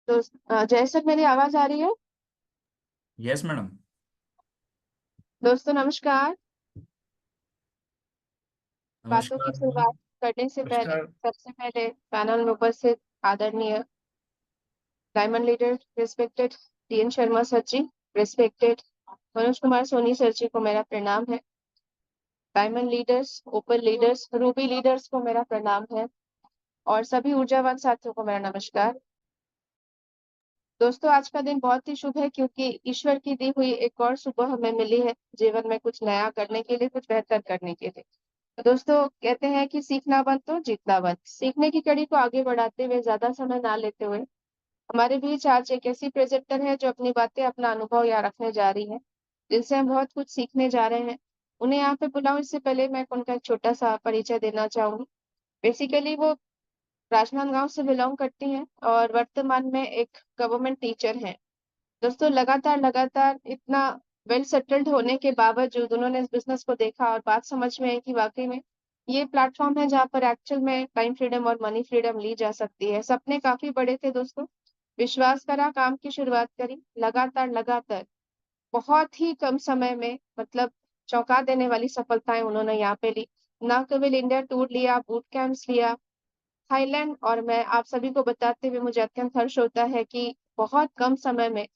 जय सर, मेरी आवाज आ रही है? Yes madam. दोस्तों नमस्कार। बातों की नमस्कार मैम। शुरुआत करने से पहले नमस्कार। सबसे पहले पैनल में उपस्थित आदरणीय diamond leader respected D N Sharma sir ji, respected Manoj Kumar Soni sir ji को मेरा प्रणाम है। Diamond leaders, open leaders, ruby leaders को मेरा प्रणाम है। और सभी ऊर्जावान साथियों को मेरा नमस्कार। दोस्तों, आज का दिन बहुत ही शुभ है क्योंकि ईश्वर की दी हुई एक और सुबह हमें मिली है जीवन में कुछ नया करने के लिए, कुछ बेहतर करने के लिए। तो दोस्तों, कहते हैं कि सीखना बंद तो जीतना बंद। सीखने की कड़ी को आगे बढ़ाते हुए, ज्यादा समय ना लेते हुए, हमारे बीच आज एक ऐसी प्रेजेंटर है जो अपनी बातें, अपना अनुभव यहाँ रखने जा रही है, जिनसे हम बहुत कुछ सीखने जा रहे हैं। उन्हें यहाँ पे बुलाऊं इससे पहले मैं उनका एक छोटा सा परिचय देना चाहूंगी। बेसिकली वो राजनांदगांव से बिलोंग करती हैं और वर्तमान में एक गवर्नमेंट टीचर हैं। दोस्तों, लगातार लगातार इतना वेल सेटल्ड होने के बावजूद उन्होंने इस बिजनेस को देखा और बात समझ में आई कि वाकई में ये प्लेटफॉर्म है जहाँ पर एक्चुअल में टाइम फ्रीडम और मनी फ्रीडम ली जा सकती है। सपने काफी बड़े थे दोस्तों, विश्वास करा, काम की शुरुआत करी, लगातार लगातार बहुत ही कम समय में, मतलब चौंका देने वाली सफलताएं उन्होंने यहाँ पे ली। ना केवल इंडिया टूर लिया, बूट कैंप्स लिया, थाईलैंड, और मैं आप सभी को बताते हुए मुझे अत्यंत हर्ष होता है कि बहुत कम समय में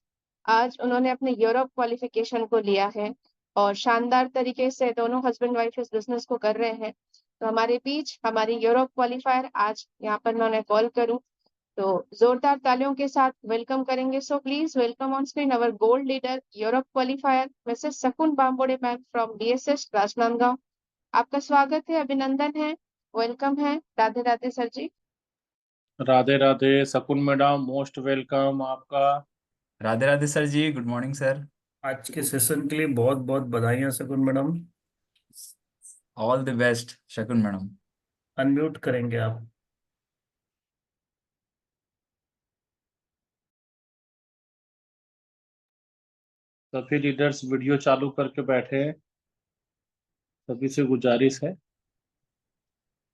आज उन्होंने अपने यूरोप क्वालिफिकेशन को लिया है और शानदार तरीके से दोनों हस्बैंड वाइफ इस बिजनेस को कर रहे हैं। तो हमारे बीच हमारी यूरोप क्वालिफायर आज यहाँ पर मैं उन्हें कॉल करूँ तो जोरदार तालियों के साथ वेलकम करेंगे। So please welcome on screen our gold leader Europe qualifier Mrs सकून बाम्बोडे मैम फ्रॉम डीएसएस राजनांदगांव। आपका स्वागत है, अभिनंदन है, वेलकम है। राधे राधे सर जी। राधे राधे शकुन मैडम, मोस्ट वेलकम आपका। राधे राधे सर जी, गुड मॉर्निंग सर। आज के सेशन के लिए बहुत बहुत बधाइयां शकुन मैडम। ऑल द बेस्ट शकुन मैडम। अनम्यूट करेंगे आप। सभी लीडर्स वीडियो चालू करके बैठे हैं। सभी से गुजारिश है,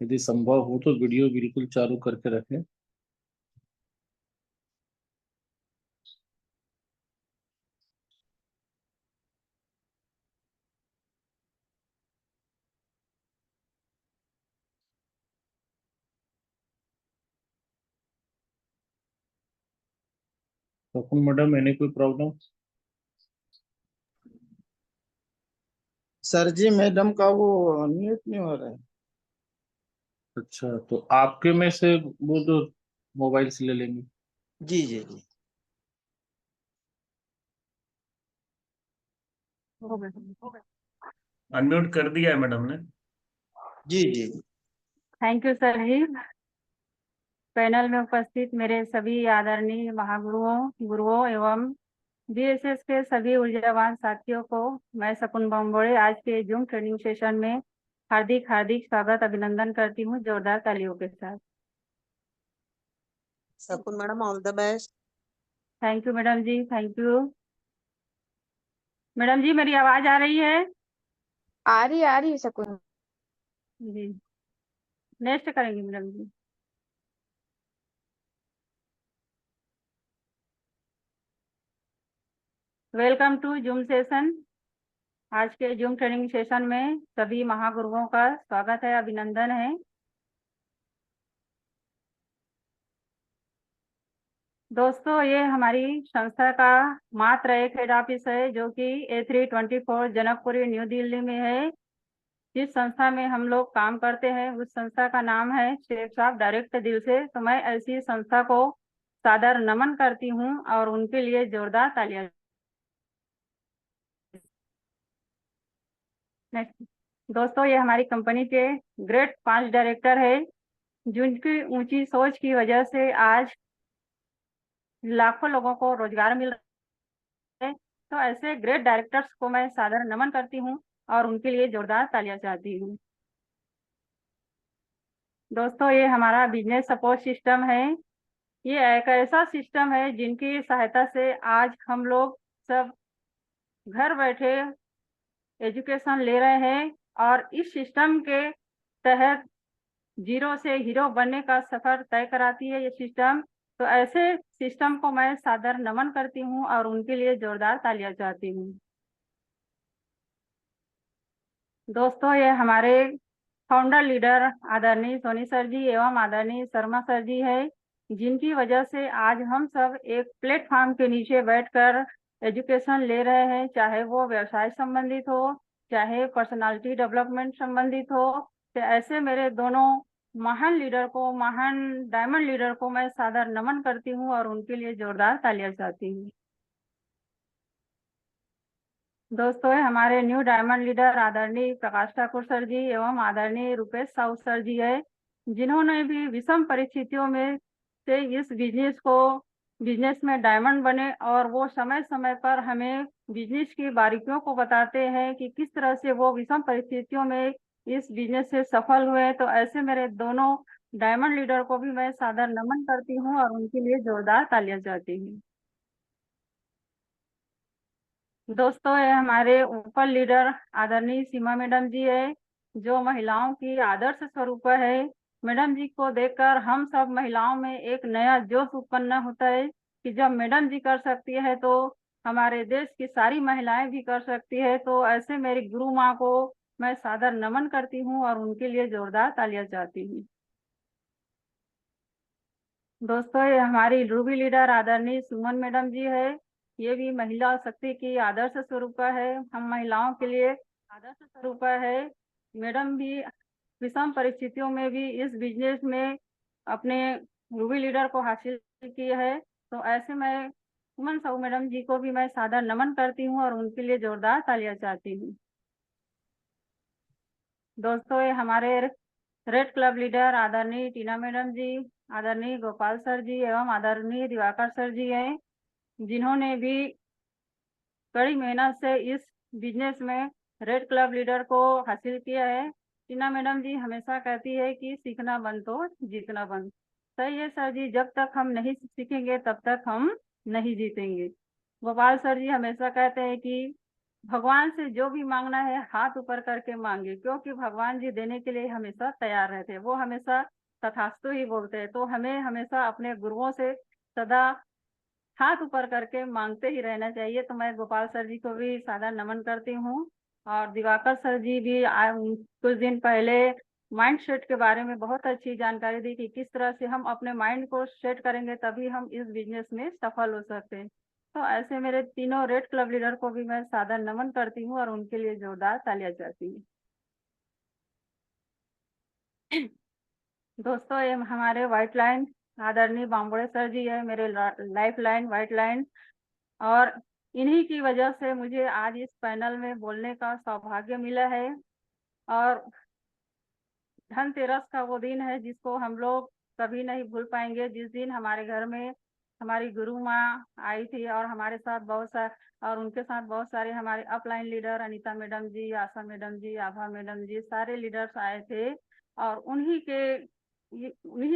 यदि संभव हो तो वीडियो बिल्कुल चालू करके रखें। शकुन मैडम, एनी कोई प्रॉब्लम? सर जी, मैडम का वो अनम्यूट नहीं हो रहा है। अच्छा, तो आपके में से वो जो मोबाइल से ले लेंगे। जी जी जी। अनम्यूट कर दिया है मैडम ने। जी जी जी। Thank you sir ji. Panel में उपस्थित मेरे सभी आदरणीय महागुरुओं, गुरुओं एवं बीएसएस के सभी ऊर्जावान साथियों को मैं शकुन बाम्बोडे आज के जूम ट्रेनिंग सेशन में हार्दिक हार्दिक स्वागत अभिनंदन करती हूँ जोरदार तालियों के साथ। Shakun madam, all the best. Thank you madam ji, thank you. Madam ji, मेरी आवाज आ रही है? आ रही है शकुन। जी, नेक्स्ट करेंगे madam ji. Welcome to Zoom session. आज के जूम ट्रेनिंग सेशन में सभी महागुरुओं का स्वागत है, अभिनंदन है। दोस्तों, ये हमारी संस्था का मात्र एक हेड ऑफिस है जो कि A324 जनकपुरी न्यू दिल्ली में है। जिस संस्था में हम लोग काम करते हैं उस संस्था का नाम है शेख साहब डायरेक्ट दिल से। तो मैं ऐसी संस्था को सादर नमन करती हूँ और उनके लिए जोरदार तालियां। नेक्स्ट। दोस्तों, ये हमारी कंपनी के ग्रेट 5 डायरेक्टर है जिनकी ऊंची सोच की वजह से आज लाखों लोगों को रोजगार मिल रहा है। तो ऐसे ग्रेट डायरेक्टर्स को मैं सादर नमन करती हूँ और उनके लिए जोरदार तालियां चाहती हूँ। दोस्तों, ये हमारा बिजनेस सपोर्ट सिस्टम है। ये एक ऐसा सिस्टम है जिनकी सहायता से आज हम लोग सब घर बैठे एजुकेशन ले रहे हैं और इस सिस्टम के तहत जीरो से हीरो बनने का सफर तय कराती है ये सिस्टम। तो ऐसे सिस्टम को मैं सादर नमन करती हूँ और उनके लिए जोरदार तालियां चाहती हूँ। दोस्तों, ये हमारे फाउंडर लीडर आदरणीय सोनी सर जी एवं आदरणीय शर्मा सर जी है, जिनकी वजह से आज हम सब एक प्लेटफॉर्म के नीचे बैठकर एजुकेशन ले रहे हैं, चाहे वो व्यवसाय संबंधित हो, चाहे पर्सनालिटी डेवलपमेंट संबंधित हो। तो ऐसे मेरे दोनों महान लीडर को, महान डायमंड लीडर को मैं सादर नमन करती हूँ और उनके लिए जोरदार तालियां चाहती हूँ। दोस्तों, हमारे न्यू डायमंड लीडर आदरणीय प्रकाश ठाकुर सर जी एवं आदरणीय रुपेश साहू सर जी है, जिन्होंने भी विषम परिस्थितियों में से इस बिजनेस में डायमंड बने और वो समय समय पर हमें बिजनेस की बारीकियों को बताते हैं कि किस तरह से वो विषम परिस्थितियों में इस बिजनेस से सफल हुए। तो ऐसे मेरे दोनों डायमंड लीडर को भी मैं सादर नमन करती हूँ और उनके लिए जोरदार तालियां चाहती हूँ। दोस्तों, ये हमारे ऊपर लीडर आदरणीय सीमा मैडम जी है, जो महिलाओं की आदर्श स्वरूप है। मैडम जी को देखकर हम सब महिलाओं में एक नया जोश उत्पन्न होता है कि जब मैडम जी कर सकती है तो हमारे देश की सारी महिलाएं भी कर सकती है। तो ऐसे मेरी गुरु माँ को मैं सादर नमन करती हूँ और उनके लिए जोरदार तालियां चाहती हूँ। दोस्तों, ये हमारी रूबी लीडर आदरणीय सुमन मैडम जी है, ये भी महिला शक्ति की आदर्श स्वरूप है, हम महिलाओं के लिए आदर्श स्वरूप है। मैडम भी विषम परिस्थितियों में भी इस बिजनेस में अपने रूबी लीडर को हासिल की है। तो ऐसे मैं सुमन साहू मैडम जी को भी मैं सादर नमन करती हूँ और उनके लिए जोरदार तालियां चाहती हूँ। दोस्तों, ये हमारे रेड क्लब लीडर आदरणीय टीना मैडम जी, आदरणीय गोपाल सर जी एवं आदरणीय दिवाकर सर जी हैं, जिन्होंने भी कड़ी मेहनत से इस बिजनेस में रेड क्लब लीडर को हासिल किया है। टीना मैडम जी हमेशा कहती है कि सीखना बंद तो जीतना बंद। सही है सर जी, जब तक हम नहीं सीखेंगे तब तक हम नहीं जीतेंगे। गोपाल सर जी हमेशा कहते हैं कि भगवान से जो भी मांगना है हाथ ऊपर करके मांगे, क्योंकि भगवान जी देने के लिए हमेशा तैयार रहते हैं, वो हमेशा तथास्तु ही बोलते हैं। तो हमें हमेशा अपने गुरुओं से सदा हाथ ऊपर करके मांगते ही रहना चाहिए। तो मैं गोपाल सर जी को भी सादर नमन करती हूँ। और दिवाकर सर जी भी कुछ दिन पहले माइंड सेट के बारे में बहुत अच्छी जानकारी दी कि किस तरह से हम अपने माइंड को सेट करेंगे तभी हम इस बिजनेस में सफल हो सकते हैं। तो ऐसे मेरे तीनों रेड क्लब लीडर को भी मैं सादर नमन करती हूँ और उनके लिए जोरदार तालियां चाहती हूँ। दोस्तों, ये हमारे व्हाइट लाइन आदरणीय बांबोड़े सर जी है, मेरे लाइफ लाइन व्हाइट लाइन, और इन्हीं की वजह से मुझे आज इस पैनल में बोलने का सौभाग्य मिला है। और धनतेरस का वो दिन है जिसको हम लोग कभी नहीं भूल पाएंगे, जिस दिन हमारे घर में हमारी गुरु माँ आई थी और हमारे साथ और उनके साथ बहुत सारे हमारे अपलाइन लीडर अनीता मैडम जी, आशा मैडम जी, आभा मैडम जी, सारे लीडर्स आए थे। और उन्हीं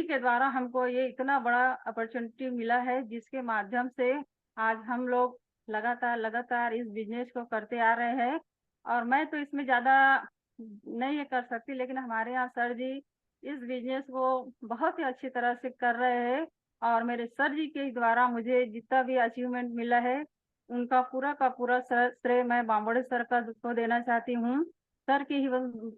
के द्वारा हमको ये इतना बड़ा अपॉर्चुनिटी मिला है, जिसके माध्यम से आज हम लोग लगातार इस बिजनेस को करते आ रहे हैं। और मैं तो इसमें ज्यादा नहीं ये कर सकती, लेकिन हमारे यहाँ सर जी इस बिजनेस को बहुत ही अच्छी तरह से कर रहे हैं। और मेरे सर जी के द्वारा मुझे जितना भी अचीवमेंट मिला है उनका पूरा का पूरा श्रेय मैं बांबोड़े सर को देना चाहती हूँ। सर की ही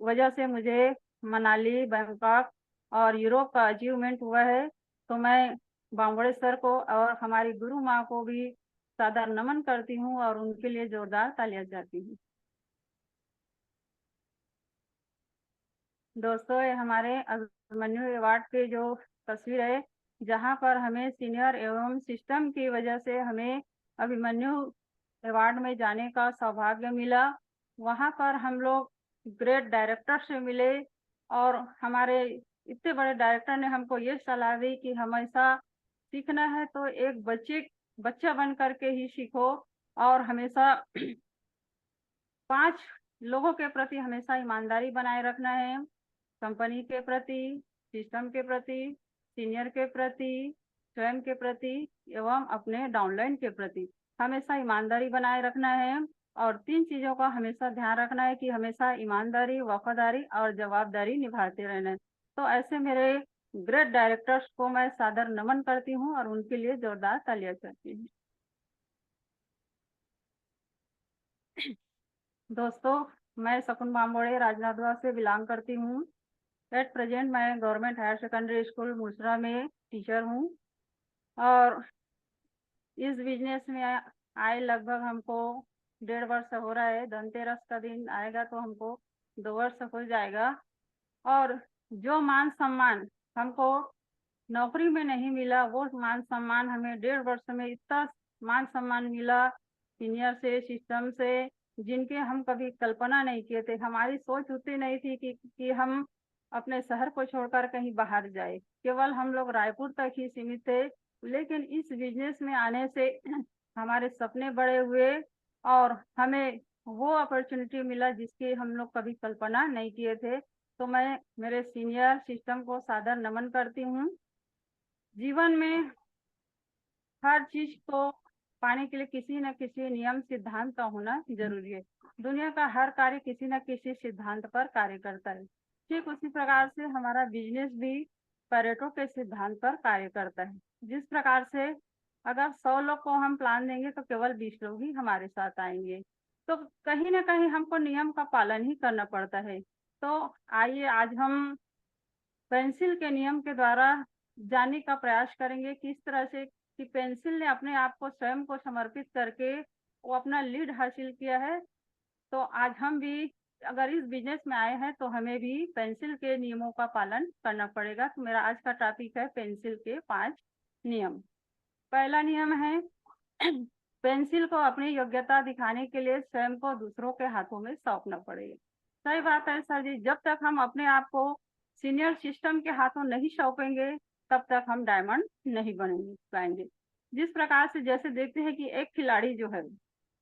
वजह से मुझे मनाली, बैंकॉक और यूरोप का अचीवमेंट हुआ है। तो मैं बांबोड़े सर को और हमारी गुरु माँ को भी सादर नमन करती हूँ और उनके लिए जोरदार तालियां चाहती हूँ। दोस्तों, ये हमारे अभिमन्यु अवार्ड के जो तस्वीर है, जहाँ पर हमें सीनियर एवं सिस्टम की वजह से हमें अभिमन्यु अवार्ड में जाने का सौभाग्य मिला। वहाँ पर हम लोग ग्रेट डायरेक्टर से मिले और हमारे इतने बड़े डायरेक्टर ने हमको ये सलाह दी कि हमेशा सीखना है तो एक बच्चा बन करके ही सीखो, और हमेशा 5 लोगों के प्रति हमेशा ईमानदारी बनाए रखना है, कंपनी के प्रति, सिस्टम के प्रति, सीनियर के प्रति, स्वयं के प्रति एवं अपने डाउनलाइन के प्रति हमेशा ईमानदारी बनाए रखना है। और 3 चीजों का हमेशा ध्यान रखना है कि हमेशा ईमानदारी, वफादारी और जवाबदारी निभाते रहना है। तो ऐसे मेरे ग्रेट डायरेक्टर्स को मैं सादर नमन करती हूँ और उनके लिए जोरदार तालियां चाहती हूँ। दोस्तों, मैं शकुन बाम्बोड़े राजनांदगांव से बिलोंग करती हूँ। एट प्रेजेंट मैं गवर्नमेंट हायर सेकेंडरी स्कूल मुसरा में टीचर हूँ और इस बिजनेस में आए लगभग हमको 1.5 वर्ष हो रहा है। धनतेरस का दिन आएगा तो हमको 2 वर्ष हो जाएगा। और जो मान सम्मान हमको नौकरी में नहीं मिला, वो मान सम्मान हमें 1.5 वर्ष में इतना मान सम्मान मिला सीनियर से, सिस्टम से, जिनके हम कभी कल्पना नहीं किए थे। हमारी सोच उतनी नहीं थी कि हम अपने शहर को छोड़कर कहीं बाहर जाए। केवल हम लोग रायपुर तक ही सीमित थे, लेकिन इस बिजनेस में आने से हमारे सपने बड़े हुए और हमें वो अपॉर्चुनिटी मिला जिसकी हम लोग कभी कल्पना नहीं किए थे। तो मैं मेरे सीनियर सिस्टम को सादर नमन करती हूँ। जीवन में हर चीज को पाने के लिए किसी न किसी नियम सिद्धांत का होना जरूरी है। दुनिया का हर कार्य किसी न किसी सिद्धांत पर कार्य करता है। ठीक उसी प्रकार से हमारा बिजनेस भी पैरेटो के सिद्धांत पर कार्य करता है। जिस प्रकार से अगर 100 लोग को हम प्लान देंगे तो केवल 20 लोग ही हमारे साथ आएंगे। तो कहीं ना कहीं हमको नियम का पालन ही करना पड़ता है। तो आइए आज हम पेंसिल के नियम के द्वारा जानने का प्रयास करेंगे किस तरह से कि पेंसिल ने अपने आप को स्वयं को समर्पित करके वो अपना लीड हासिल किया है। तो आज हम भी अगर इस बिजनेस में आए हैं तो हमें भी पेंसिल के नियमों का पालन करना पड़ेगा। तो मेरा आज का टॉपिक है पेंसिल के 5 नियम। पहला नियम है पेंसिल को अपनी योग्यता दिखाने के लिए स्वयं को दूसरों के हाथों में सौंपना पड़ेगा। सही बात है सर जी, जब तक हम अपने आप को सीनियर सिस्टम के हाथों नहीं सौंपेंगे तब तक हम डायमंड नहीं बनेंगे पाएंगे। जिस प्रकार से जैसे देखते हैं कि एक खिलाड़ी जो है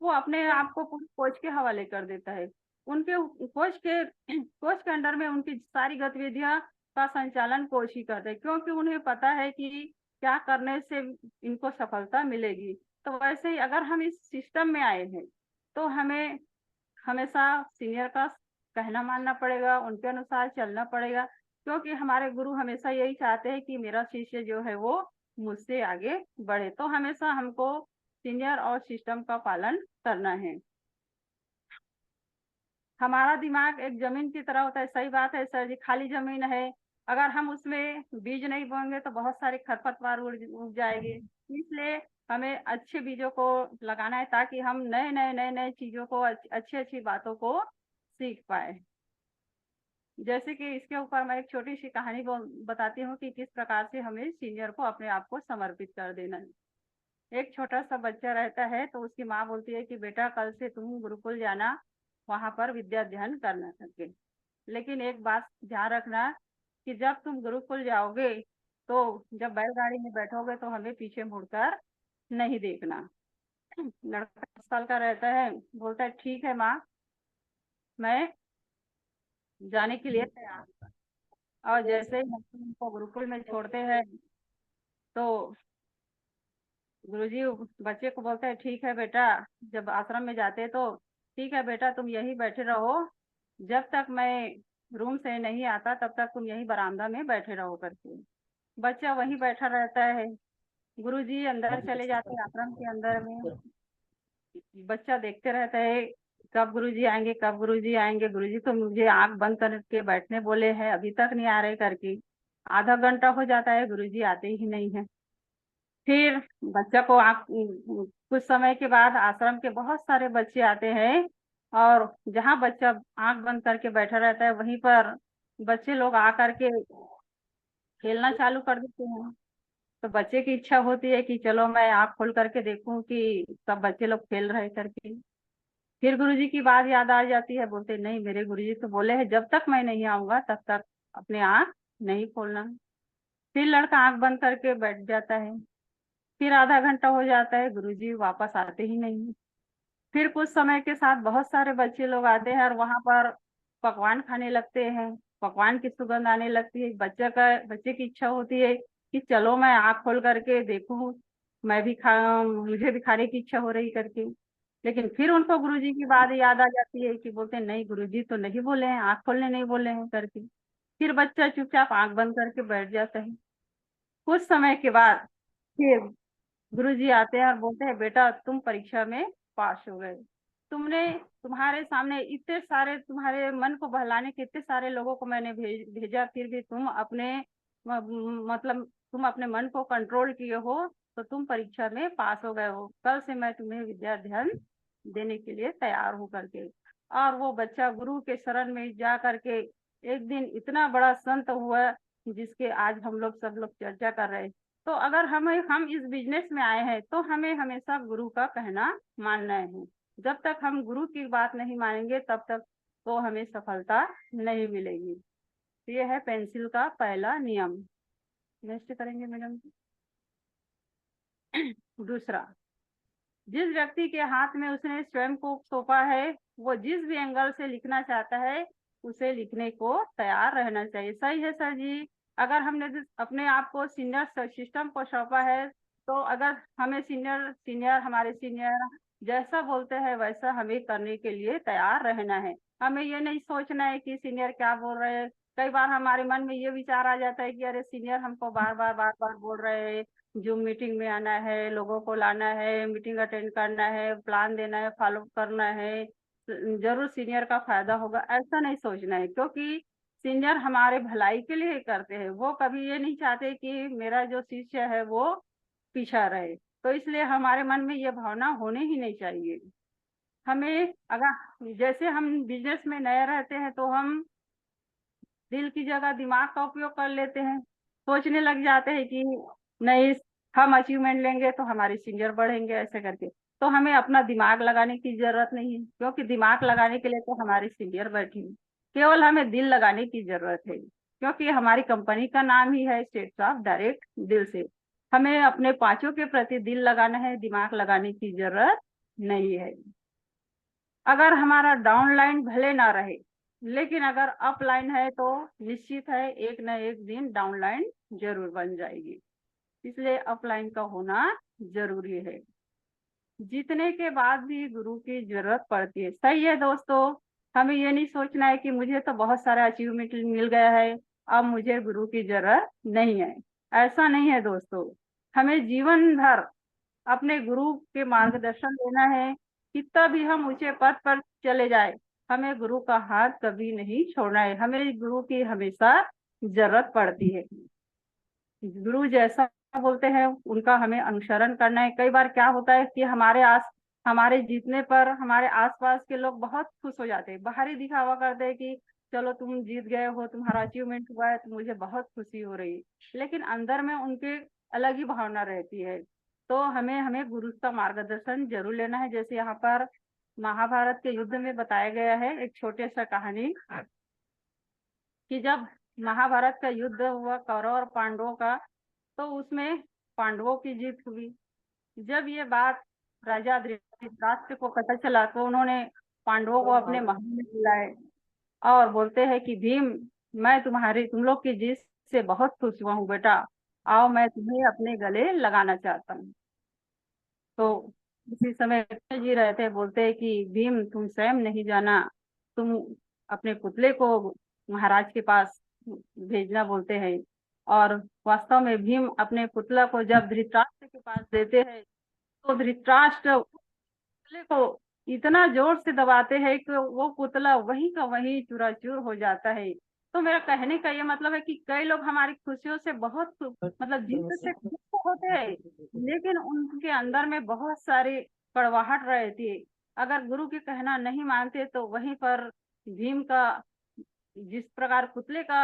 वो अपने आप को कोच के हवाले कर देता है। उनके कोच के अंडर में उनकी सारी गतिविधियां का संचालन कोच ही करते हैं, क्योंकि उन्हें पता है कि क्या करने से इनको सफलता मिलेगी। तो वैसे ही अगर हम इस सिस्टम में आए हैं तो हमें हमेशा सीनियर का कहना मानना पड़ेगा, उनके अनुसार चलना पड़ेगा, क्योंकि हमारे गुरु हमेशा यही चाहते हैं कि मेरा शिष्य जो है वो मुझसे आगे बढ़े। तो हमेशा हमको सीनियर और सिस्टम का पालन करना है। हमारा दिमाग एक जमीन की तरह होता है। सही बात है सर जी, खाली जमीन है, अगर हम उसमें बीज नहीं बोएंगे तो बहुत सारे खरपतवार उग जाएंगे। इसलिए हमें अच्छे बीजों को लगाना है ताकि हम नए चीजों को अच्छी अच्छी बातों को सीख पाए। जैसे कि इसके ऊपर मैं एक छोटी सी कहानी बताती हूँ कि किस प्रकार से हमें सीनियर को अपने आप को समर्पित कर देना है। एक छोटा सा बच्चा रहता है तो उसकी माँ बोलती है कि बेटा कल से तुम गुरुकुल जाना, वहां पर विद्या अध्ययन करना करके। लेकिन एक बात ध्यान रखना कि जब तुम गुरुकुल जाओगे तो जब बैलगाड़ी में बैठोगे तो हमें पीछे मुड़कर नहीं देखना। लड़का 10 साल का रहता है, बोलता है ठीक है माँ, मैं जाने के लिए तैयार हूँ। और जैसे ही हम उनको गुरुकुल में छोड़ते हैं तो गुरुजी बच्चे को बोलते हैं ठीक है बेटा, जब आश्रम में जाते तो ठीक है बेटा तुम यही बैठे रहो, जब तक मैं रूम से नहीं आता तब तक तुम यही बरामदा में बैठे रहो करके। बच्चा वहीं बैठा रहता है। गुरुजी अंदर चले जाते हैं आश्रम के अंदर में। बच्चा देखते रहता है कब गुरुजी आएंगे, कब गुरुजी आएंगे। गुरुजी तो मुझे आंख बंद करके बैठने बोले हैं, अभी तक नहीं आ रहे करके। आधा घंटा हो जाता है, गुरुजी आते ही नहीं है। फिर बच्चा को कुछ समय के बाद आश्रम के बहुत सारे बच्चे आते हैं और जहाँ बच्चा आंख बंद करके बैठा रहता है वहीं पर बच्चे लोग आकर के खेलना चालू कर देते हैं। तो बच्चे की इच्छा होती है कि चलो मैं आंख खोल करके देखूं कि सब बच्चे लोग खेल रहे करके। फिर गुरुजी की बात याद आ जाती है, बोलते नहीं मेरे गुरुजी तो बोले हैं जब तक मैं नहीं आऊंगा तब तक अपने आंख नहीं खोलना। फिर लड़का आंख बंद करके बैठ जाता है। फिर आधा घंटा हो जाता है, गुरुजी वापस आते ही नहीं। फिर कुछ समय के साथ बहुत सारे बच्चे लोग आते हैं और वहां पर पकवान खाने लगते हैं। पकवान की सुगंध आने लगती है। बच्चे की इच्छा होती है कि चलो मैं आँख खोल करके देखूं, मैं भी मुझे भी खाने की इच्छा हो रही करके। लेकिन फिर उनको गुरुजी की बात याद आ जाती है कि बोलते हैं नहीं गुरुजी तो नहीं बोले हैं, आँख खोलने नहीं बोले हैं करके। फिर बच्चा चुपचाप आंख बंद करके बैठ जाता है। कुछ समय के बाद फिर गुरुजी आते हैं और बोलते हैं, बेटा तुम परीक्षा में पास हो गए। तुम्हारे सामने इतने सारे, तुम्हारे मन को बहलाने के इतने सारे लोगों को मैंने भेजा, फिर भी तुम अपने मतलब तुम अपने मन को कंट्रोल किए हो, तो तुम परीक्षा में पास हो गए हो। कल से मैं तुम्हें विद्या अध्ययन देने के लिए तैयार हूँ करके। और वो बच्चा गुरु के शरण में जा करके एक दिन इतना बड़ा संत हुआ, जिसके आज हम लोग सब लोग चर्चा कर रहे हैं। तो अगर हम इस बिजनेस में आए हैं तो हमें हमेशा गुरु का कहना मानना है। जब तक हम गुरु की बात नहीं मानेंगे तब तक तो हमें सफलता नहीं मिलेगी। तो ये है पेंसिल का पहला नियम। नेक्स्ट करेंगे मैडम। दूसरा, जिस व्यक्ति के हाथ में उसने स्वयं को सौंपा है, वो जिस भी एंगल से लिखना चाहता है उसे लिखने को तैयार रहना चाहिए। सही है सर जी। अगर हमने अपने आप को सीनियर सिस्टम को सौंपा है, तो अगर हमें सीनियर हमारे सीनियर जैसा बोलते हैं वैसा हमें करने के लिए तैयार रहना है। हमें ये नहीं सोचना है कि सीनियर क्या बोल रहे हैं। कई बार हमारे मन में ये विचार आ जाता है कि अरे सीनियर हमको बार बार बोल रहे हैं, जूम मीटिंग में आना है, लोगों को लाना है, मीटिंग अटेंड करना है, प्लान देना है, फॉलो करना है, जरूर सीनियर का फायदा होगा, ऐसा नहीं सोचना है। क्योंकि सीनियर हमारे भलाई के लिए करते हैं। वो कभी ये नहीं चाहते कि मेरा जो शिष्य है वो पीछा रहे। तो इसलिए हमारे मन में ये भावना होनी ही नहीं चाहिए। हमें अगर जैसे हम बिजनेस में नए रहते हैं तो हम दिल की जगह दिमाग का उपयोग कर लेते हैं। सोचने लग जाते हैं कि नहीं, हम अचीवमेंट लेंगे तो हमारे सीनियर बढ़ेंगे, ऐसे करके। तो हमें अपना दिमाग लगाने की जरूरत नहीं है, क्योंकि दिमाग लगाने के लिए तो हमारे सीनियर बैठे हैं। केवल हमें दिल लगाने की जरूरत है, क्योंकि हमारी कंपनी का नाम ही है स्टेट्स ऑफ डायरेक्ट दिल से। हमें अपने पांचों के प्रति दिल लगाना है, दिमाग लगाने की जरूरत नहीं है। अगर हमारा डाउन लाइन भले ना रहे, लेकिन अगर अप लाइन है तो निश्चित है एक न एक दिन डाउन लाइन जरूर बन जाएगी। इसलिए अप लाइन का होना जरूरी है। जीतने के बाद भी गुरु की जरूरत पड़ती है। सही है दोस्तों। हमें ये नहीं सोचना है कि मुझे तो बहुत सारा अचीवमेंट मिल गया है, अब मुझे गुरु की जरूरत नहीं है। ऐसा नहीं है दोस्तों। हमें जीवन भर अपने गुरु के मार्गदर्शन लेना है। कितना भी हम ऊंचे पद पर चले जाए, हमें गुरु का हाथ कभी नहीं छोड़ना है। हमें गुरु की हमेशा जरूरत पड़ती है। गुरु जैसा बोलते हैं उनका हमें अनुसरण करना है। कई बार क्या होता है कि हमारे जीतने पर हमारे आसपास के लोग बहुत खुश हो जाते हैं, बाहरी दिखावा करते हैं कि चलो तुम जीत गए हो, तुम्हारा अचीवमेंट हुआ है, तो मुझे बहुत खुशी हो रही है। लेकिन अंदर में उनके अलग ही भावना रहती है। तो हमें गुरु का मार्गदर्शन जरूर लेना है। जैसे यहाँ पर महाभारत के युद्ध में बताया गया है एक छोटे सा कहानी, कि जब महाभारत का युद्ध हुआ कौरव और पांडवों का, तो उसमें पांडवों की जीत हुई। जब ये बात राजा धृतराष्ट्र को पता चला तो उन्होंने पांडवों को अपने महल में बुलाए और बोलते हैं कि भीम, मैं तुम लोग की जीत से बहुत खुश हुआ हूँ बेटा, आओ मैं तुम्हें अपने गले लगाना चाहता हूँ। तो उसी समय कृष्ण जी रहते बोलते हैं कि भीम, तुम स्वयं नहीं जाना, तुम अपने पुतले को महाराज के पास भेजना बोलते हैं। और वास्तव में भीम अपने पुतला को जब धृतराष्ट्र के पास देते हैं, तो धृतराष्ट्र पुतले को इतना जोर से दबाते हैं कि वो पुतला वहीं का वहीं चूराचूर हो जाता है। तो मेरा कहने का ये मतलब है कि कई लोग हमारी खुशियों से बहुत मतलब जीत से खुश तो होते हैं, लेकिन उनके अंदर में बहुत सारी कड़वाहट रहती है। अगर गुरु के कहना नहीं मानते तो वहीं पर भीम का जिस प्रकार पुतले का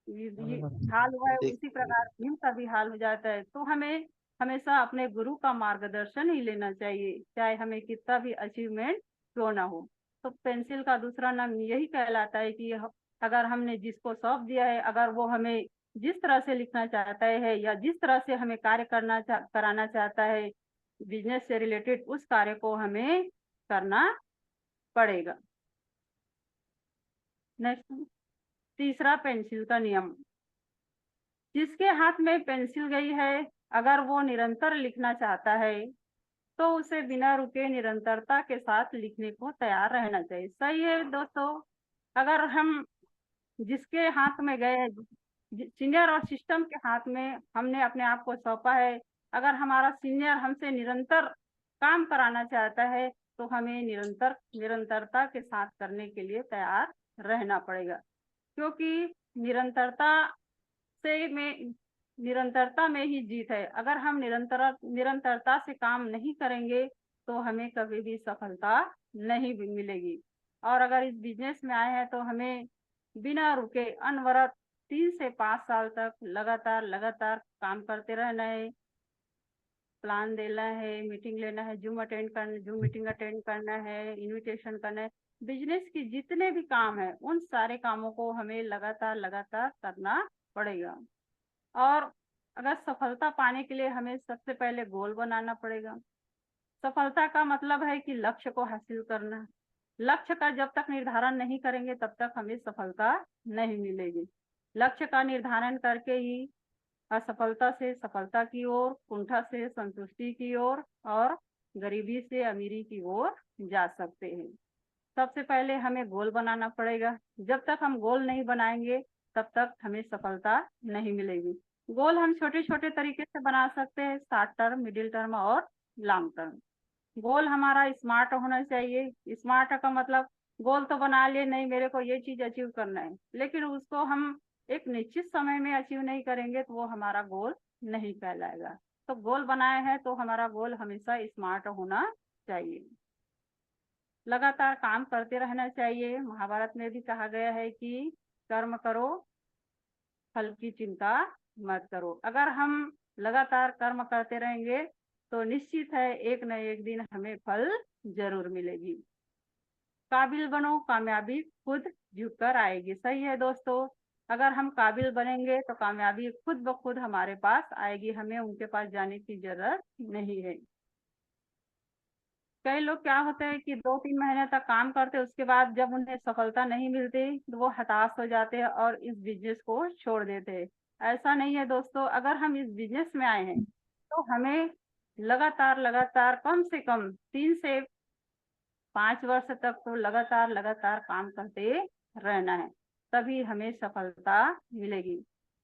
हाल हुआ है, उसी प्रकार भीम का भी हाल हो जाता है। तो हमें हमेशा अपने गुरु का मार्गदर्शन ही लेना चाहिए, चाहे हमें कितना भी अचीवमेंट क्यों ना हो। तो पेंसिल का दूसरा नाम यही कहलाता है कि अगर हमने जिसको सौंप दिया है, अगर वो हमें जिस तरह से लिखना चाहता है या जिस तरह से हमें कार्य कराना चाहता है बिजनेस से रिलेटेड, उस कार्य को हमें करना पड़ेगा। नेक्स्ट, तीसरा पेंसिल का नियम। जिसके हाथ में पेंसिल गई है, अगर वो निरंतर लिखना चाहता है तो उसे बिना रुके निरंतरता के साथ लिखने को तैयार रहना चाहिए। सही है दोस्तों। अगर हम जिसके हाथ में गए, सीनियर और सिस्टम के हाथ में हमने अपने आप को सौंपा है। अगर हमारा सीनियर हमसे निरंतर काम कराना चाहता है तो हमें निरंतरता के साथ करने के लिए तैयार रहना पड़ेगा, क्योंकि निरंतरता में ही जीत है। अगर हम निरंतरता से काम नहीं करेंगे तो हमें कभी भी सफलता नहीं मिलेगी। और अगर इस बिजनेस में आए हैं तो हमें बिना रुके अनवरत 3 से 5 साल तक लगातार काम करते रहना है। प्लान देना है, मीटिंग लेना है, जूम मीटिंग अटेंड करना है, इनविटेशन करना है। बिजनेस की जितने भी काम है उन सारे कामों को हमें लगातार करना पड़ेगा। और अगर सफलता पाने के लिए हमें सबसे पहले गोल बनाना पड़ेगा। सफलता का मतलब है कि लक्ष्य को हासिल करना। लक्ष्य का जब तक निर्धारण नहीं करेंगे तब तक हमें सफलता नहीं मिलेगी। लक्ष्य का निर्धारण करके ही असफलता से सफलता की ओर, कुंठा से संतुष्टि की ओर और गरीबी से अमीरी की ओर जा सकते हैं। सबसे पहले हमें गोल बनाना पड़ेगा। जब तक हम गोल नहीं बनाएंगे तब तक हमें सफलता नहीं मिलेगी। गोल हम छोटे छोटे तरीके से बना सकते हैं, शॉर्ट टर्म, मिडिल टर्म और लॉन्ग टर्म। गोल हमारा स्मार्ट होना चाहिए। स्मार्ट का मतलब गोल तो बना लिए, नहीं मेरे को ये चीज अचीव करना है, लेकिन उसको हम एक निश्चित समय में अचीव नहीं करेंगे तो वो हमारा गोल नहीं कहलाएगा। तो गोल बनाए हैं तो हमारा गोल हमेशा स्मार्ट होना चाहिए। लगातार काम करते रहना चाहिए। महाभारत में भी कहा गया है कि कर्म करो, फल की चिंता मत करो। अगर हम लगातार कर्म करते रहेंगे तो निश्चित है एक न एक दिन हमें फल जरूर मिलेगी। काबिल बनो, कामयाबी खुद झुककर आएगी। सही है दोस्तों, अगर हम काबिल बनेंगे तो कामयाबी खुद ब खुद हमारे पास आएगी, हमें उनके पास जाने की जरूरत नहीं है। कई लोग क्या होते हैं कि 2-3 महीने तक काम करते हैं, उसके बाद जब उन्हें सफलता नहीं मिलती तो वो हताश हो जाते हैं और इस बिजनेस को छोड़ देते हैं। ऐसा नहीं है दोस्तों, अगर हम इस बिजनेस में आए हैं तो हमें लगातार कम से कम 3 से 5 वर्ष तक तो लगातार काम करते रहना है, तभी हमें सफलता मिलेगी।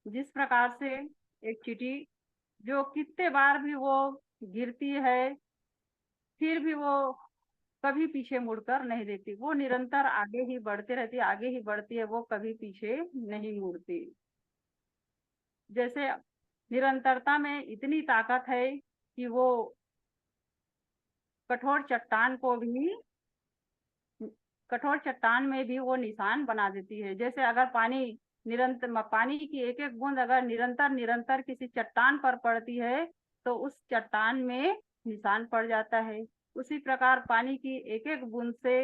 जिस प्रकार से एक चींटी जो कितने बार भी वो गिरती है फिर भी वो कभी पीछे मुड़कर नहीं देखती, वो निरंतर आगे ही बढ़ती रहती है, आगे ही बढ़ती है, वो कभी पीछे नहीं मुड़ती। जैसे निरंतरता में इतनी ताकत है कि वो कठोर चट्टान में भी वो निशान बना देती है। जैसे अगर पानी की एक एक बूंद अगर निरंतर किसी चट्टान पर पड़ती है तो उस चट्टान में निशान पड़ जाता है। उसी प्रकार पानी की एक एक बूंद से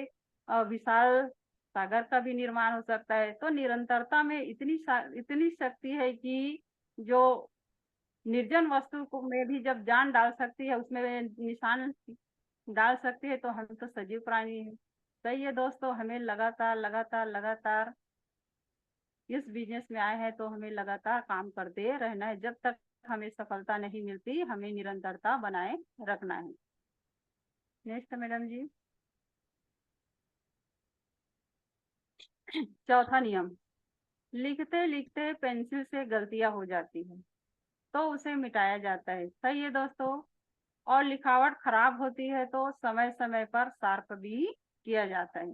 विशाल सागर का भी निर्माण हो सकता है। तो निरंतरता में इतनी शक्ति है कि जो निर्जन वस्तु को में भी जब जान डाल सकती है, उसमें निशान डाल सकती है, तो हम तो सजीव प्राणी हैं। सही है दोस्तों, हमें लगातार इस बिजनेस में आए हैं तो हमें लगातार काम करते रहना है। जब तक हमें सफलता नहीं मिलती हमें निरंतरता बनाए रखना है। नेक्स्ट मैडम जी। चौथा नियम, लिखते लिखते पेंसिल से गलतियां हो जाती है तो उसे मिटाया जाता है। सही है दोस्तों, और लिखावट खराब होती है तो समय समय पर शार्प भी किया जाता है।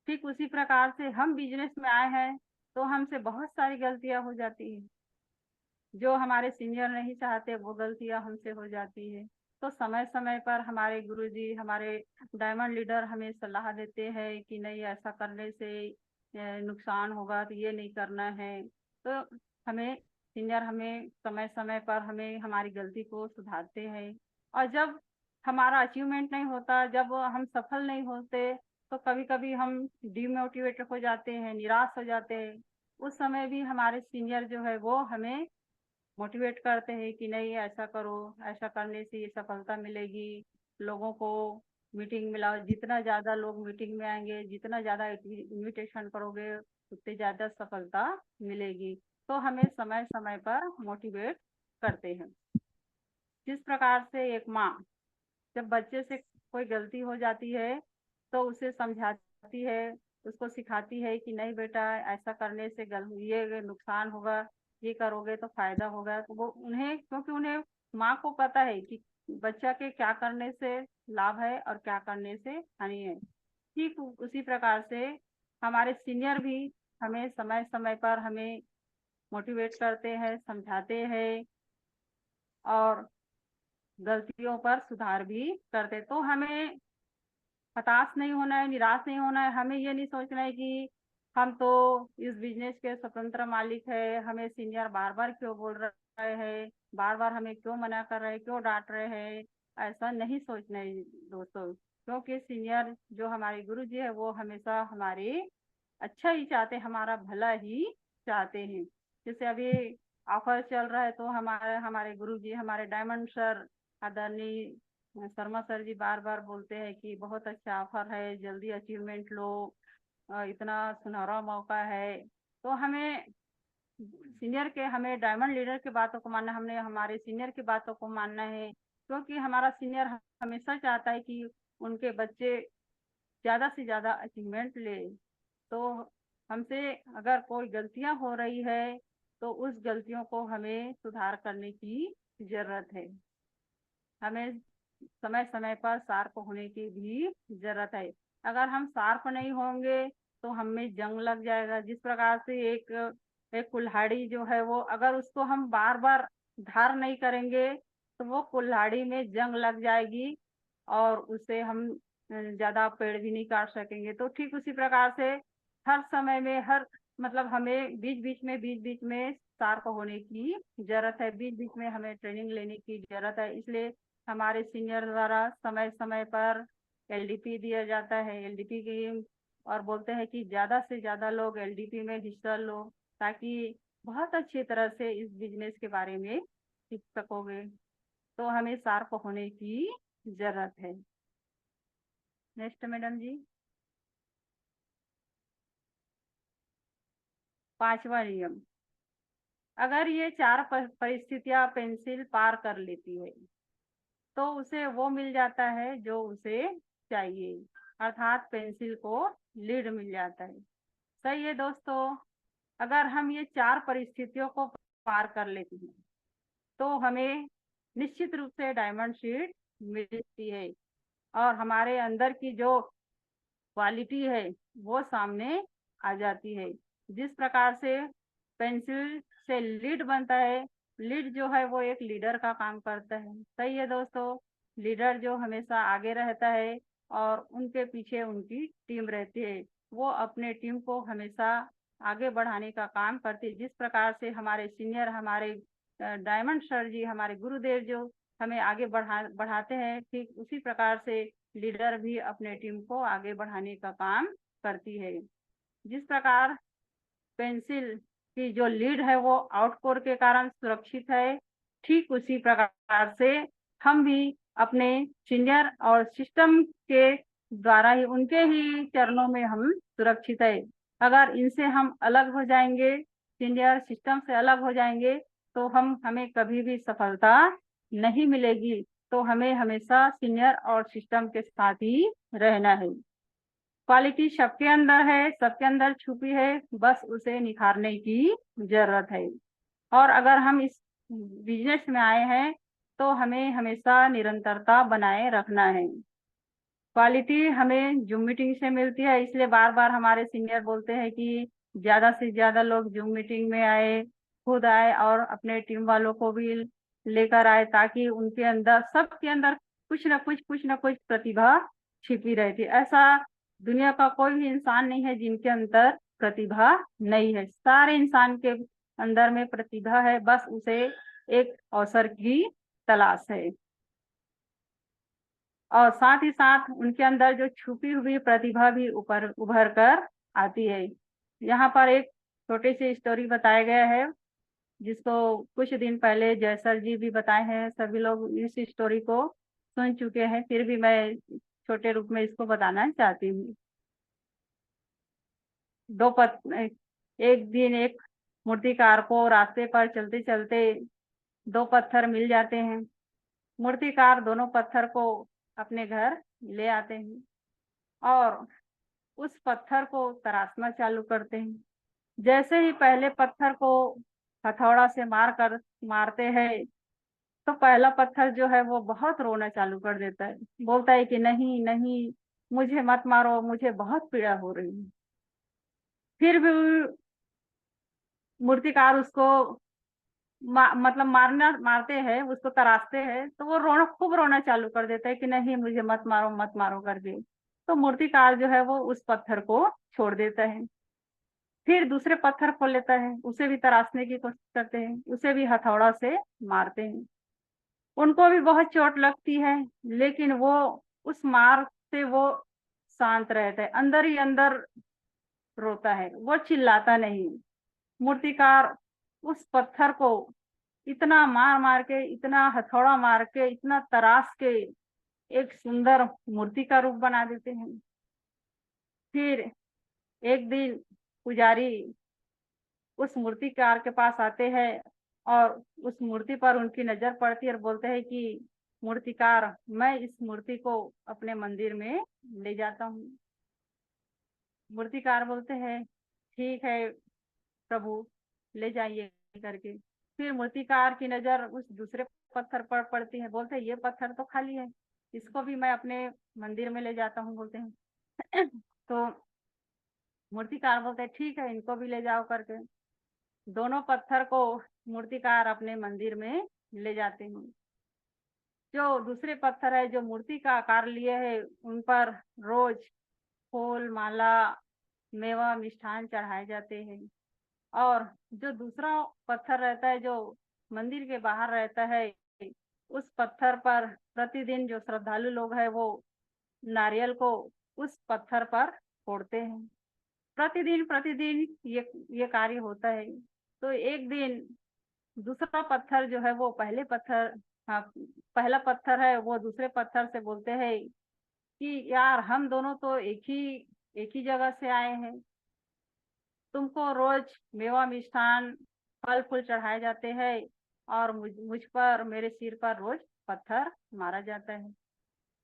ठीक उसी प्रकार से हम बिजनेस में आए हैं तो हमसे बहुत सारी गलतियां हो जाती है, जो हमारे सीनियर नहीं चाहते वो गलतियां हमसे हो जाती है। तो समय समय पर हमारे गुरुजी, हमारे डायमंड लीडर हमें सलाह देते हैं कि नहीं ऐसा करने से नुकसान होगा, तो ये नहीं करना है। तो सीनियर हमें समय समय पर हमें हमारी गलती को सुधारते हैं। और जब हमारा अचीवमेंट नहीं होता, जब हम सफल नहीं होते तो कभी कभी हम डिमोटिवेट हो जाते हैं, निराश हो जाते हैं। उस समय भी हमारे सीनियर जो है वो हमें मोटिवेट करते हैं कि नहीं ऐसा करो, ऐसा करने से ये सफलता मिलेगी। लोगों को मीटिंग मिलाओ, जितना ज़्यादा लोग मीटिंग में आएंगे, जितना ज़्यादा इनविटेशन करोगे उतनी ज़्यादा सफलता मिलेगी। तो हमें समय समय पर मोटिवेट करते हैं। जिस प्रकार से एक माँ जब बच्चे से कोई गलती हो जाती है तो उसे समझाती है, उसको सिखाती है कि नहीं बेटा ऐसा करने से ये नुकसान होगा, ये करोगे तो फायदा होगा। तो वो उन्हें, क्योंकि उन्हें माँ को पता है कि बच्चा के क्या करने से लाभ है और क्या करने से हानि है। ठीक उसी प्रकार से हमारे सीनियर भी हमें समय समय पर हमें मोटिवेट करते हैं, समझाते हैं और गलतियों पर सुधार भी करते। तो हमें हताश नहीं होना है, निराश नहीं होना है। हमें ये नहीं सोचना है कि हम तो इस बिजनेस के स्वतंत्र मालिक है, हमें सीनियर बार बार क्यों बोल रहे हैं, बार बार हमें क्यों मना कर रहे हैं, क्यों डांट रहे हैं। ऐसा नहीं सोचना है दोस्तों, क्योंकि सीनियर जो हमारे गुरु जी है वो हमेशा हमारे अच्छा ही चाहते, हमारा भला ही चाहते हैं। जैसे अभी ऑफर चल रहा है तो हमारे गुरु जी, हमारे डायमंड सर आदरणीय शर्मा सर जी बार बार बोलते हैं कि बहुत अच्छा ऑफर है, जल्दी अचीवमेंट लो, इतना सुनहरा मौका है। तो हमें सीनियर के, हमें डायमंड लीडर की बातों को मानना, हमने हमारे सीनियर की बातों को मानना है, क्योंकि हमारा सीनियर हमेशा चाहता है कि उनके बच्चे ज़्यादा से ज़्यादा अचीवमेंट ले। तो हमसे अगर कोई गलतियां हो रही है तो उस गलतियों को हमें सुधार करने की जरूरत है। हमें समय समय पर शार्प होने की भी जरूरत है। अगर हम शार्प नहीं होंगे तो हमें जंग लग जाएगा। जिस प्रकार से एक कुल्हाड़ी जो है वो, अगर उसको हम बार बार धार नहीं करेंगे तो वो कुल्हाड़ी में जंग लग जाएगी और उससे हम ज्यादा पेड़ भी नहीं काट सकेंगे। तो ठीक उसी प्रकार से हर समय में, हर मतलब हमें बीच बीच में शार्प होने की जरूरत है, बीच बीच में हमें ट्रेनिंग लेने की जरूरत है। इसलिए हमारे सीनियर द्वारा समय समय पर एलडीपी दिया जाता है, एलडीपी की, और बोलते हैं कि ज्यादा से ज्यादा लोग एलडीपी में हिस्सा लो ताकि बहुत अच्छी तरह से इस बिजनेस के बारे में सीख सकोगे। तो हमें शार्प होने की जरूरत है। नेक्स्ट मैडम जी। 5वां नियम, अगर ये 4 परिस्थितियां पेंसिल पार कर लेती है तो उसे वो मिल जाता है जो उसे चाहिए, अर्थात पेंसिल को लीड मिल जाता है। सही है दोस्तों। अगर हम ये 4 परिस्थितियों को पार कर लेते हैं तो हमें निश्चित रूप से डायमंड शीट मिलती है और हमारे अंदर की जो क्वालिटी है वो सामने आ जाती है। जिस प्रकार से पेंसिल से लीड बनता है, लीड जो है वो एक लीडर का काम करता है। सही है दोस्तों। लीडर जो हमेशा आगे रहता है और उनके पीछे उनकी टीम रहती है, वो अपने टीम को हमेशा आगे बढ़ाने का काम करती है। जिस प्रकार से हमारे सीनियर, हमारे डायमंड सर जी, हमारे गुरुदेव जो हमें आगे बढ़ाते हैं, ठीक उसी प्रकार से लीडर भी अपने टीम को आगे बढ़ाने का काम करती है। जिस प्रकार पेंसिल की जो लीड है वो आउटकोर के कारण सुरक्षित है, ठीक उसी प्रकार से हम भी अपने सीनियर और सिस्टम के द्वारा ही, उनके ही चरणों में हम सुरक्षित है। अगर इनसे हम अलग हो जाएंगे, सीनियर सिस्टम से अलग हो जाएंगे तो हमें कभी भी सफलता नहीं मिलेगी। तो हमें हमेशा सीनियर और सिस्टम के साथ ही रहना है। क्वालिटी सबके अंदर है, सबके अंदर छुपी है, बस उसे निखारने की जरूरत है। और अगर हम इस बिजनेस में आए हैं तो हमें हमेशा निरंतरता बनाए रखना है। क्वालिटी हमें जूम मीटिंग से मिलती है, इसलिए बार बार हमारे सीनियर बोलते हैं कि ज्यादा से ज्यादा लोग जूम मीटिंग में आए, खुद आए और अपने टीम वालों को भी लेकर आए, ताकि उनके अंदर, सबके अंदर कुछ न कुछ प्रतिभा छिपी रहती है। ऐसा दुनिया का कोई भी इंसान नहीं है जिनके अंदर प्रतिभा नहीं है। सारे इंसान के अंदर में प्रतिभा है, बस उसे एक अवसर की तलाश है। और साथ ही साथ उनके अंदर जो छुपी हुई प्रतिभा भी उभर कर आती है। यहाँ पर एक छोटी सी स्टोरी बताया गया है जिसको कुछ दिन पहले जय सर जी भी बताए हैं। सभी लोग इस स्टोरी को सुन चुके हैं, फिर भी मैं छोटे रूप में इसको बताना चाहती हूँ। एक दिन एक मूर्तिकार को रास्ते पर चलते चलते 2 पत्थर मिल जाते हैं। मूर्तिकार दोनों पत्थर को अपने घर ले आते हैं और उस पत्थर को तराशना चालू करते हैं। जैसे ही पहले पत्थर को हथौड़ा से मारते हैं, तो पहला पत्थर जो है वो बहुत रोना चालू कर देता है, बोलता है कि नहीं नहीं, मुझे मत मारो, मुझे बहुत पीड़ा हो रही है। फिर भी मूर्तिकार उसको मतलब मारते हैं, उसको तराशते हैं, तो वो खूब रोना चालू कर देता है कि नहीं, मुझे मत मारो मत मारो करके। तो मूर्तिकार जो है वो उस पत्थर को छोड़ देता है। फिर दूसरे पत्थर को लेता है, उसे भी तराशने की कोशिश करते हैं, उसे भी हथौड़ा से मारते हैं। उनको भी बहुत चोट लगती है, लेकिन वो उस मार से वो शांत रहता है, अंदर ही अंदर रोता है, वो चिल्लाता नहीं। मूर्तिकार उस पत्थर को इतना मार मार के, इतना हथौड़ा मार के, इतना तराश के एक सुंदर मूर्ति का रूप बना देते हैं। फिर एक दिन पुजारी उस मूर्तिकार के पास आते हैं और उस मूर्ति पर उनकी नजर पड़ती है और बोलते हैं कि मूर्तिकार, मैं इस मूर्ति को अपने मंदिर में ले जाता हूँ। मूर्तिकार बोलते हैं ठीक है प्रभु, ले जाइए करके। फिर मूर्तिकार की नजर उस दूसरे पत्थर पर पड़ती है, बोलते हैं ये पत्थर तो खाली है, इसको भी मैं अपने मंदिर में ले जाता हूँ, बोलते हैं। तो मूर्तिकार बोलते हैं ठीक है, इनको भी ले जाओ करके। दोनों पत्थर को मूर्तिकार अपने मंदिर में ले जाते हैं। जो दूसरे पत्थर है, जो मूर्ति का आकार लिए है, उन पर रोज फूल माला मेवा मिष्ठान चढ़ाए जाते हैं। और जो दूसरा पत्थर रहता है, जो मंदिर के बाहर रहता है, उस पत्थर पर प्रतिदिन जो श्रद्धालु लोग हैं वो नारियल को उस पत्थर पर फोड़ते हैं। प्रतिदिन प्रतिदिन ये कार्य होता है। तो एक दिन दूसरा पत्थर जो है वो पहला पत्थर है वो दूसरे पत्थर से बोलते हैं कि यार, हम दोनों तो एक ही जगह से आए हैं, तुमको रोज मेवा मिष्ठान फल फूल चढ़ाए जाते हैं और मुझ पर, मेरे सिर पर रोज पत्थर मारा जाता है।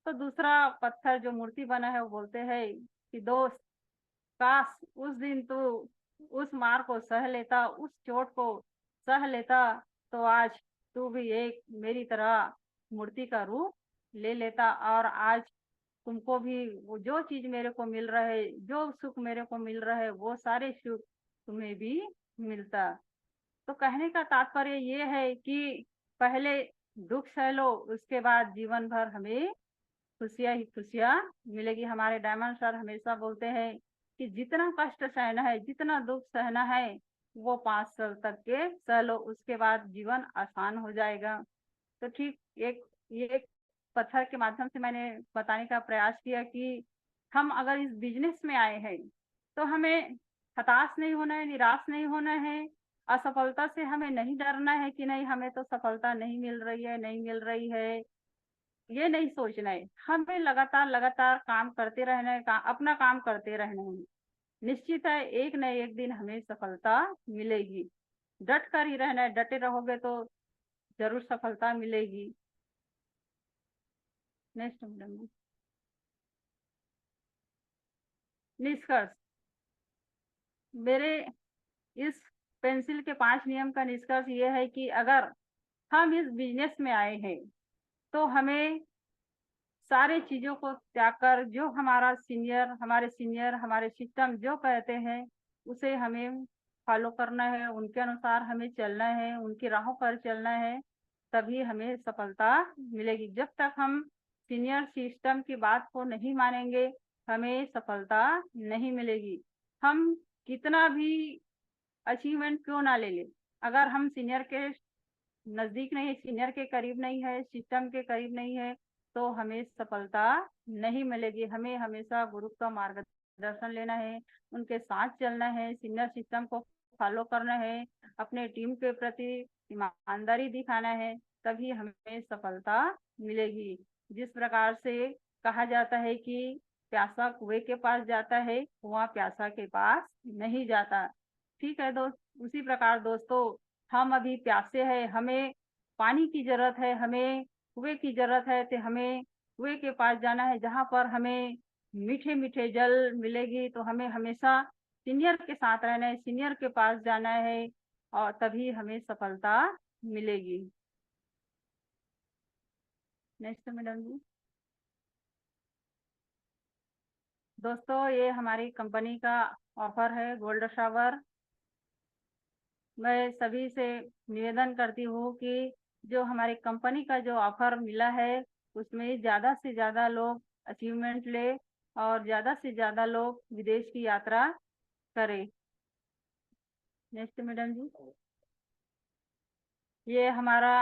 तो दूसरा पत्थर जो मूर्ति बना है वो बोलते हैं कि दोस्त, काश उस दिन तू उस मार को सह लेता, उस चोट को सह लेता, तो आज तू भी एक मेरी तरह मूर्ति का रूप ले लेता और आज तुमको भी वो जो चीज मेरे को मिल रहा है, जो सुख मेरे को मिल रहा है, वो सारे सुख तुम्हें भी मिलता। तो कहने का तात्पर्य ये है कि पहले दुख सह लो, उसके बाद जीवन भर हमें खुशियां ही खुशियां मिलेगी। हमारे डायमंड सर हमेशा बोलते हैं कि जितना कष्ट सहना है, जितना दुख सहना है, वो 5 साल तक के सह लो, उसके बाद जीवन आसान हो जाएगा। तो ठीक ये एक पत्थर के माध्यम से मैंने बताने का प्रयास किया कि हम अगर इस बिजनेस में आए हैं तो हमें हताश नहीं होना है, निराश नहीं होना है, असफलता से हमें नहीं डरना है कि नहीं हमें तो सफलता नहीं मिल रही है, नहीं मिल रही है, ये नहीं सोचना है। हमें लगातार लगातार काम करते रहना है, अपना काम करते रहना है। निश्चित है एक न एक दिन हमें सफलता मिलेगी। डट कर ही रहना है, डटे रहोगे तो जरूर सफलता मिलेगी। Next madam. निष्कर्ष, मेरे इस पेंसिल के 5 नियम का निष्कर्ष ये है कि अगर हम इस बिजनेस में आए हैं तो हमें सारी चीजों को त्याग कर जो हमारे सीनियर हमारे सिस्टम जो कहते हैं उसे हमें फॉलो करना है, उनके अनुसार हमें चलना है, उनकी राहों पर चलना है, तभी हमें सफलता मिलेगी। जब तक हम सीनियर सिस्टम की बात को नहीं मानेंगे, हमें सफलता नहीं मिलेगी। हम कितना भी अचीवमेंट क्यों ना ले ले, अगर हम सीनियर के नजदीक नहीं, सीनियर के करीब नहीं है, सिस्टम के करीब नहीं है, तो हमें सफलता नहीं मिलेगी। हमें हमेशा गुरु का मार्गदर्शन लेना है, उनके साथ चलना है, सीनियर सिस्टम को फॉलो करना है, अपने टीम के प्रति ईमानदारी दिखाना है, तभी हमें सफलता मिलेगी। जिस प्रकार से कहा जाता है कि प्यासा कुएं के पास जाता है, कुआं प्यासा के पास नहीं जाता। ठीक है दोस्त, उसी प्रकार दोस्तों, हम अभी प्यासे हैं, हमें पानी की जरूरत है, हमें कुएं की जरूरत है, तो हमें कुएं के पास जाना है, जहाँ पर हमें मीठे मीठे जल मिलेगी, तो हमें हमेशा सीनियर के साथ रहना है, सीनियर के पास जाना है, और तभी हमें सफलता मिलेगी। नेक्स्ट मैडम जी। दोस्तों, ये हमारी कंपनी का ऑफर है गोल्ड शावर। मैं सभी से निवेदन करती हूँ कि जो हमारी कंपनी का जो ऑफर मिला है उसमें ज़्यादा से ज़्यादा लोग अचीवमेंट ले और ज़्यादा से ज़्यादा लोग विदेश की यात्रा करें। नेक्स्ट मैडम जी। ये हमारा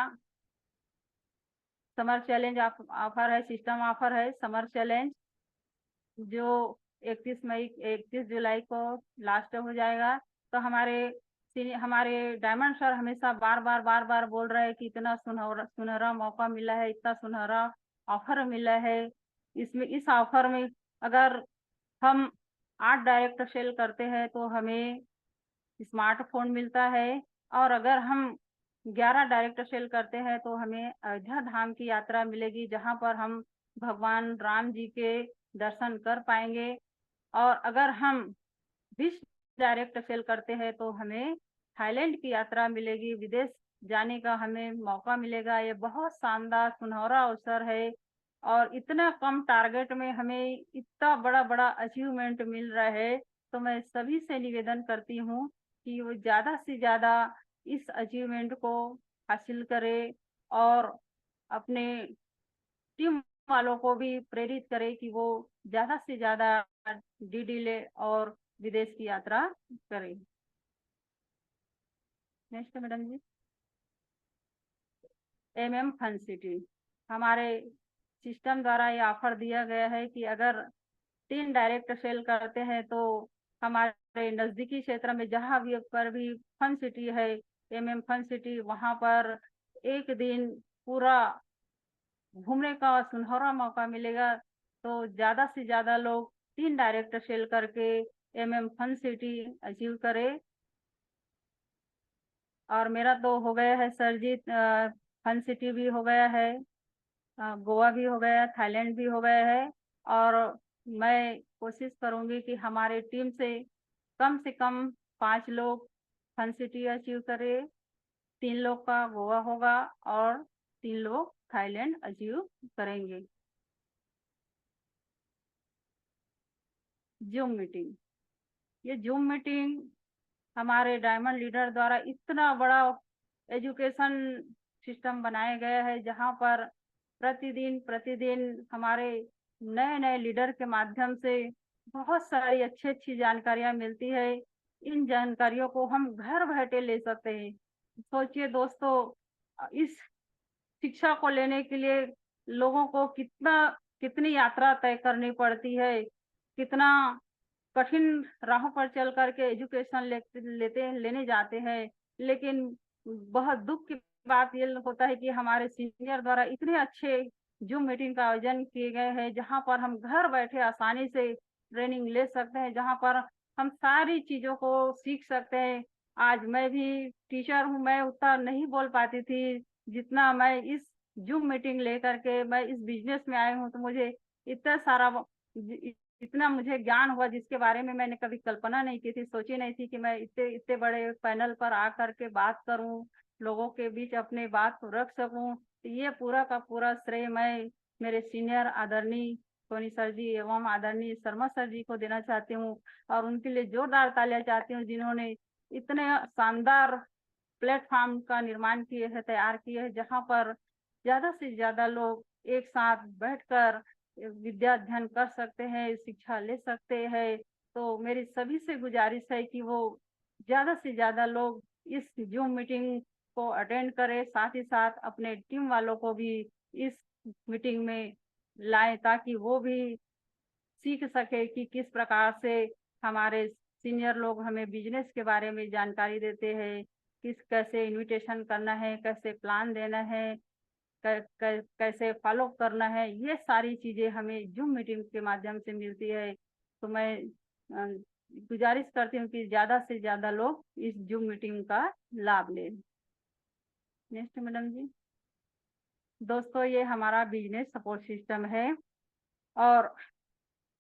समर चैलेंज ऑफर है, सिस्टम ऑफर है समर चैलेंज, जो 31 जुलाई को लास्ट हो जाएगा। तो हमारे डायमंड सर हमेशा बार बार बोल रहे हैं कि इतना सुनहरा मौका मिला है, इतना सुनहरा ऑफर मिला है। इस ऑफर में अगर हम 8 डायरेक्ट सेल करते हैं तो हमें स्मार्टफोन मिलता है, और अगर हम 11 डायरेक्ट सेल करते हैं तो हमें अयोध्या धाम की यात्रा मिलेगी, जहां पर हम भगवान राम जी के दर्शन कर पाएंगे। और अगर हम 20 डायरेक्ट सेल करते हैं तो हमें थाईलैंड की यात्रा मिलेगी, विदेश जाने का हमें मौका मिलेगा। ये बहुत शानदार सुनहरा अवसर है, और इतना कम टारगेट में हमें इतना बड़ा बड़ा अचीवमेंट मिल रहा है। तो मैं सभी से निवेदन करती हूँ कि वो ज़्यादा से ज़्यादा इस अचीवमेंट को हासिल करे, और अपने टीम वालों को भी प्रेरित करे कि वो ज़्यादा से ज़्यादा डीडी ले और विदेश की यात्रा करें। नेक्स्ट मैडम जी। फन सिटी हमारे सिस्टम द्वारा ये ऑफर दिया गया है कि अगर 3 डायरेक्ट सेल करते हैं तो हमारे नज़दीकी क्षेत्र में जहाँ भी फन सिटी है, फन सिटी, वहाँ पर एक दिन पूरा घूमने का सुनहरा मौका मिलेगा। तो ज़्यादा से ज़्यादा लोग 3 डायरेक्ट सेल करके फन सिटी अचीव करे। और मेरा तो हो गया है सर जी, फन सिटी भी हो गया है, गोवा भी हो गया, थाईलैंड भी हो गया है। और मैं कोशिश करूंगी कि हमारे टीम से कम 5 लोग फन सिटी अचीव करे, 3 लोग का गोवा होगा और 3 लोग थाईलैंड अचीव करेंगे। जूम मीटिंग, ये जूम मीटिंग हमारे डायमंड लीडर द्वारा इतना बड़ा एजुकेशन सिस्टम बनाया गया है, जहां पर प्रतिदिन हमारे नए नए लीडर के माध्यम से बहुत सारी अच्छी जानकारियां मिलती है। इन जानकारियों को हम घर बैठे ले सकते हैं। सोचिए दोस्तों, इस शिक्षा को लेने के लिए लोगों को कितनी यात्रा तय करनी पड़ती है, कितना कठिन राहों पर चल करके एजुकेशन लेने जाते हैं। लेकिन बहुत दुख की बात ये होता है कि हमारे सीनियर द्वारा इतने अच्छे जूम मीटिंग का आयोजन किए गए हैं, जहां पर हम घर बैठे आसानी से ट्रेनिंग ले सकते हैं, जहां पर हम सारी चीजों को सीख सकते हैं। आज मैं भी टीचर हूं, मैं उतना नहीं बोल पाती थी जितना मैं इस जूम मीटिंग लेकर के मैं इस बिजनेस में आई हूँ। तो मुझे इतना सारा इतना मुझे ज्ञान हुआ जिसके बारे में मैंने कभी कल्पना नहीं की थी, सोची नहीं थी कि मैं इतने इतने बड़े पैनल पर आकर के बात करूं, लोगों के बीच अपने बात को रख सकूं। तो ये पूरा का पूरा श्रेय मैं मेरे सीनियर आदरणीय सोनी सर जी एवं आदरणीय शर्मा सर जी को देना चाहती हूँ, और उनके लिए जोरदार तालियां चाहती हूँ, जिन्होंने इतने शानदार प्लेटफॉर्म का निर्माण किए हैं, तैयार किए हैं, जहाँ पर ज्यादा से ज्यादा लोग एक साथ बैठकर विद्या अध्ययन कर सकते हैं, शिक्षा ले सकते हैं। तो मेरी सभी से गुजारिश है कि वो ज्यादा से ज्यादा लोग इस जूम मीटिंग को अटेंड करें, साथ ही साथ अपने टीम वालों को भी इस मीटिंग में लाएं, ताकि वो भी सीख सके कि किस प्रकार से हमारे सीनियर लोग हमें बिजनेस के बारे में जानकारी देते हैं, कैसे इनविटेशन करना है, कैसे प्लान देना है, कैसे फॉलो करना है। ये सारी चीजें हमें जूम मीटिंग के माध्यम से मिलती है। तो मैं गुजारिश करती हूँ कि ज्यादा से ज्यादा लोग इस जूम मीटिंग का लाभ लें। नेक्स्ट मैडम जी। दोस्तों, ये हमारा बिजनेस सपोर्ट सिस्टम है, और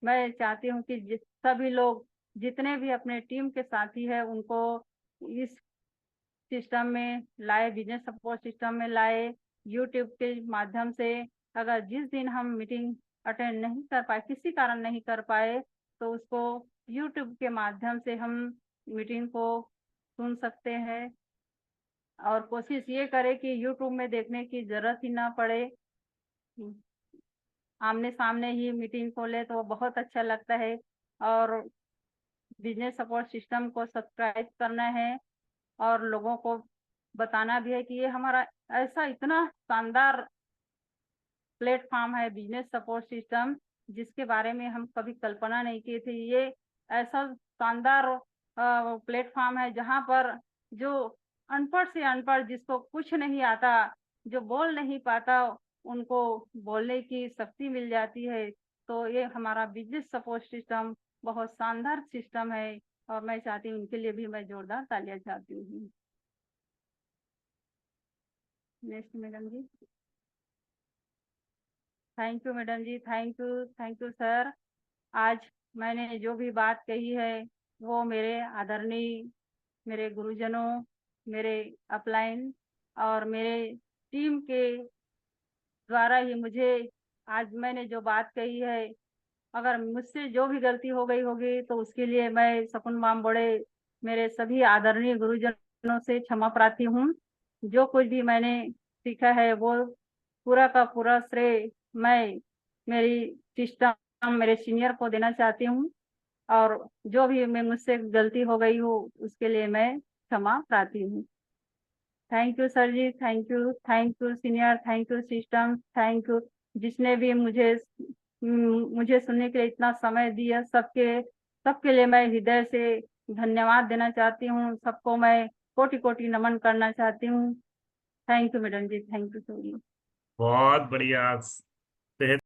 मैं चाहती हूँ कि सभी लोग जितने भी अपने टीम के साथी हैं उनको इस सिस्टम में लाए, बिजनेस सपोर्ट सिस्टम में लाए। यूट्यूब के माध्यम से अगर जिस दिन हम मीटिंग अटेंड नहीं कर पाए, किसी कारण नहीं कर पाए, तो उसको यूट्यूब के माध्यम से हम मीटिंग को सुन सकते हैं। और कोशिश ये करें कि यूट्यूब में देखने की जरूरत ही ना पड़े, आमने सामने ही मीटिंग खोले तो बहुत अच्छा लगता है। और बिजनेस सपोर्ट सिस्टम को सब्सक्राइब करना है और लोगों को बताना भी है कि ये हमारा ऐसा इतना शानदार प्लेटफॉर्म है बिजनेस सपोर्ट सिस्टम, जिसके बारे में हम कभी कल्पना नहीं की थी। ये ऐसा शानदार प्लेटफॉर्म है जहाँ पर जो अनपढ़ से अनपढ़, जिसको कुछ नहीं आता, जो बोल नहीं पाता, उनको बोलने की शक्ति मिल जाती है। तो ये हमारा बिजनेस सपोर्ट सिस्टम बहुत शानदार सिस्टम है और मैं चाहती हूँ उनके लिए भी मैं जोरदार तालियां चाहती हूँ। Next madam ji. Thank you madam ji, thank you sir. आज मैंने जो भी बात कही है वो मेरे आदरणीय, मेरे गुरुजनों, मेरे अपलाइन और मेरे टीम के द्वारा ही मुझे आज मैंने जो बात कही है, अगर मुझसे जो भी गलती हो गई होगी तो उसके लिए मैं सकुन माम बड़े मेरे सभी आदरणीय गुरुजनों से क्षमा प्रार्थी हूँ। जो कुछ भी मैंने सीखा है वो पूरा का पूरा श्रेय मैं मेरी सिस्टम, मेरे सीनियर को देना चाहती हूँ। और जो भी मैं मुझसे गलती हो गई हो उसके लिए मैं क्षमा प्रार्थी हूँ। Thank you sir ji, thank you senior, thank you system, thank you जिसने भी मुझे सुनने के लिए इतना समय दिया। सबके लिए मैं हृदय से धन्यवाद देना चाहती हूँ। सबको मैं कोटि कोटि नमन करना चाहती हूँ। Thank you madam ji, thank you so much. बहुत बढ़िया।